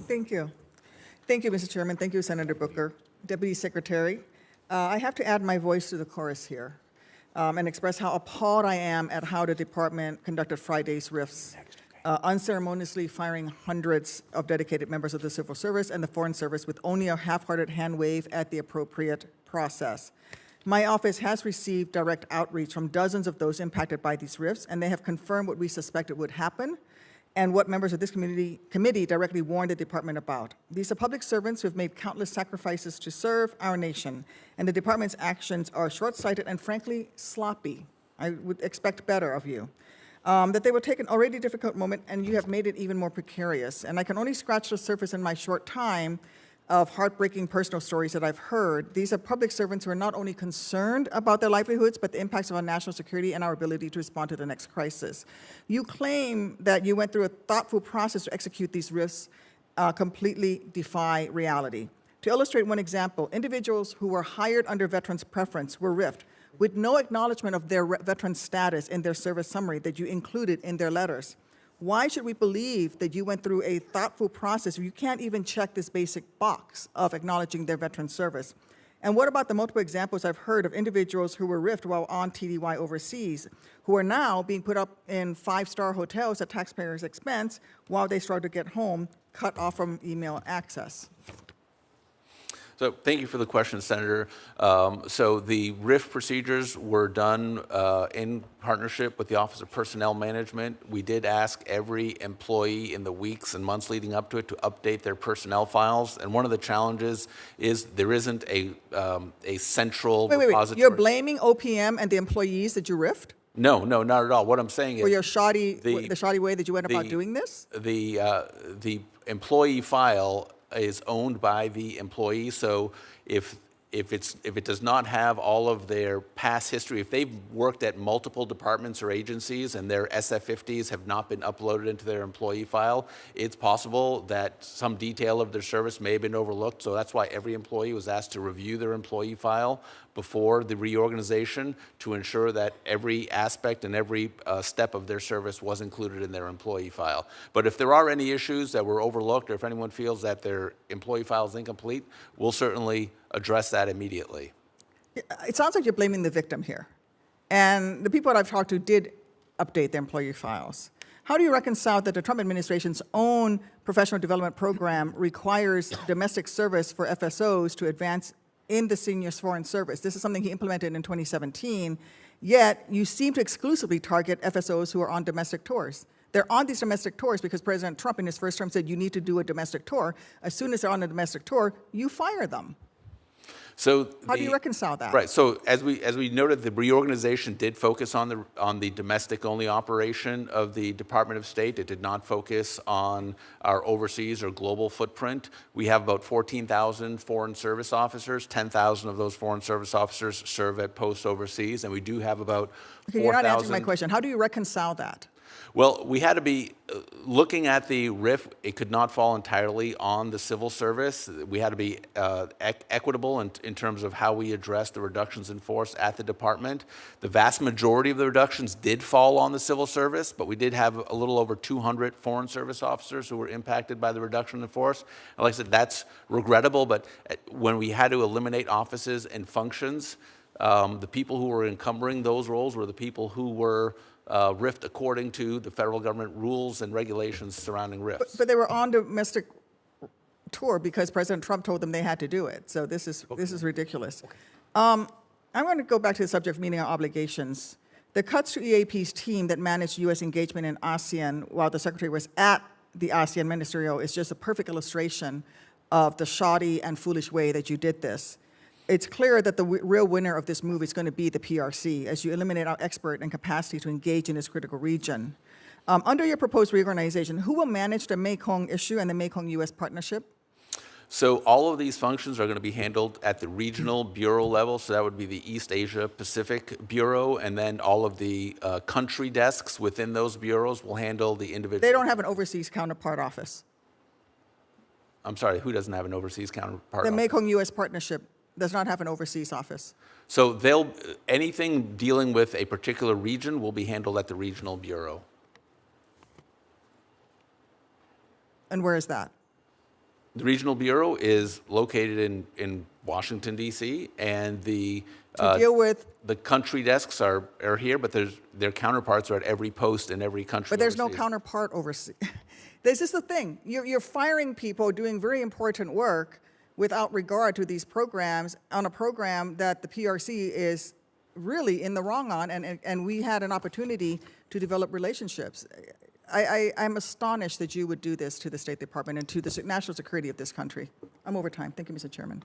Thank you. Thank you, Mr. Chairman. Thank you, Senator Booker. Deputy Secretary, I have to add my voice to the chorus here and express how appalled I am at how the department conducted Friday's RIFs, unceremoniously firing hundreds of dedicated members of the civil service and the foreign service with only a half-hearted hand wave at the appropriate process. My office has received direct outreach from dozens of those impacted by these RIFs, and they have confirmed what we suspected would happen and what members of this committee directly warned the department about. These are public servants who have made countless sacrifices to serve our nation, and the department's actions are short-sighted and frankly sloppy. I would expect better of you. That they will take an already difficult moment and you have made it even more precarious. And I can only scratch the surface in my short time of heartbreaking personal stories that I've heard. These are public servants who are not only concerned about their livelihoods, but the impacts of our national security and our ability to respond to the next crisis. You claim that you went through a thoughtful process to execute these RIFs completely defy reality. To illustrate one example, individuals who were hired under veterans preference were RIFed with no acknowledgement of their veteran status in their service summary that you included in their letters. Why should we believe that you went through a thoughtful process if you can't even check this basic box of acknowledging their veteran service? And what about the multiple examples I've heard of individuals who were RIFed while on TDY overseas, who are now being put up in five-star hotels at taxpayers' expense while they struggle to get home, cut off from email access? So thank you for the question, Senator. So the RIF procedures were done in partnership with the Office of Personnel Management. We did ask every employee in the weeks and months leading up to it to update their personnel files. And one of the challenges is there isn't a central repository. You're blaming OPM and the employees that you RIFed? No, not at all. What I'm saying is for your shoddy, the shoddy way that you went about doing this? The employee file is owned by the employee, so if it does not have all of their past history, if they've worked at multiple departments or agencies and their SF-50s have not been uploaded into their employee file, it's possible that some detail of their service may have been overlooked. So that's why every employee was asked to review their employee file before the reorganization to ensure that every aspect and every step of their service was included in their employee file. But if there are any issues that were overlooked, or if anyone feels that their employee file is incomplete, we'll certainly address that immediately. It sounds like you're blaming the victim here. And the people that I've talked to did update their employee files. How do you reconcile that the Trump administration's own professional development program requires domestic service for FSOs to advance in the senior foreign service? This is something he implemented in 2017, yet you seem to exclusively target FSOs who are on domestic tours. They're on these domestic tours because President Trump in his first term said you need to do a domestic tour. As soon as they're on a domestic tour, you fire them. So how do you reconcile that? Right. So as we noted, the reorganization did focus on the domestic-only operation of the Department of State. It did not focus on our overseas or global footprint. We have about 14,000 foreign service officers. 10,000 of those foreign service officers serve at posts overseas, and we do have about 4,000. You're not answering my question. How do you reconcile that? Well, we had to be looking at the RIF. It could not fall entirely on the civil service. We had to be equitable in terms of how we address the reductions in force at the department. The vast majority of the reductions did fall on the civil service, but we did have a little over 200 foreign service officers who were impacted by the reduction in force. And like I said, that's regrettable, but when we had to eliminate offices and functions, the people who were encumbering those roles were the people who were RIFed according to the federal government rules and regulations surrounding RIFs. But they were on domestic tour because President Trump told them they had to do it. So this is ridiculous. Okay. I'm going to go back to the subject of meeting our obligations. The cuts to EAP's team that managed U.S. engagement in ASEAN while the Secretary was at the ASEAN Ministerial is just a perfect illustration of the shoddy and foolish way that you did this. It's clear that the real winner of this move is going to be the PRC as you eliminate our expert and capacity to engage in this critical region. Under your proposed reorganization, who will manage the Mekong issue and the Mekong-U.S. partnership? So all of these functions are going to be handled at the regional bureau level. So that would be the East Asia Pacific Bureau, and then all of the country desks within those bureaus will handle the individual. They don't have an overseas counterpart office. I'm sorry, who doesn't have an overseas counterpart office? The Mekong-U.S. partnership does not have an overseas office. So anything dealing with a particular region will be handled at the regional bureau. And where is that? The regional bureau is located in Washington, D.C., and To deal with, the country desks are here, but their counterparts are at every post in every country. but there's no overseas. counterpart overseas. This is the thing. You're firing people doing very important work without regard to these programs on a program that the PRC is really in the wrong on, and we had an opportunity to develop relationships. I'm astonished that you would do this to the State Department and to the national security of this country. I'm over time. Thank you, Mr. Chairman.